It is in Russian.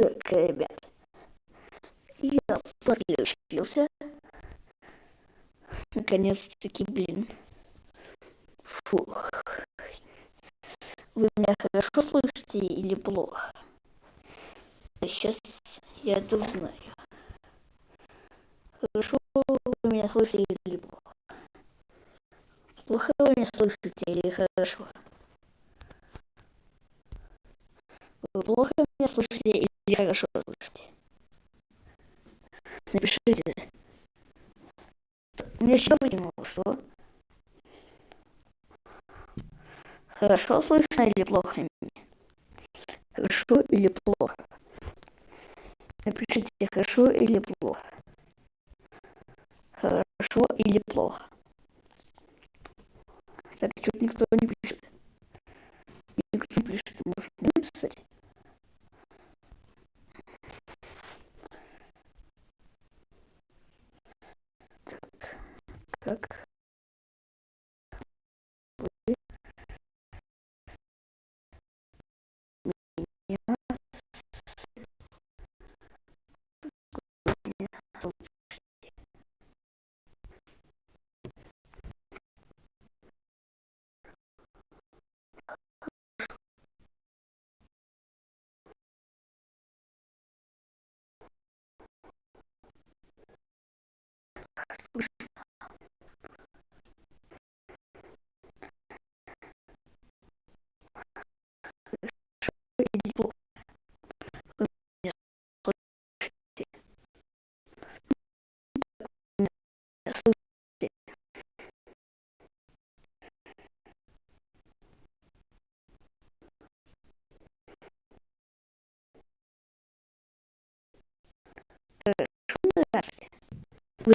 Так, ребят, я подключился. Наконец-таки, блин. Фух. Вы меня хорошо слышите или плохо? Сейчас я это узнаю. Хорошо вы меня слышите или плохо? Плохо вы меня слышите или хорошо? Вы плохо меня слышите или хорошо слышите? Напишите. Мне еще понимал, что? Хорошо слышно или плохо? Хорошо или плохо? Напишите, хорошо или плохо. Хорошо или плохо. Так, что-то никто не пишет. Никто не пишет, может написать. Так, как вы меня слышите? Или плохо вы меня слышите? Меня слышите? Хорошо, здравствуйте. Вы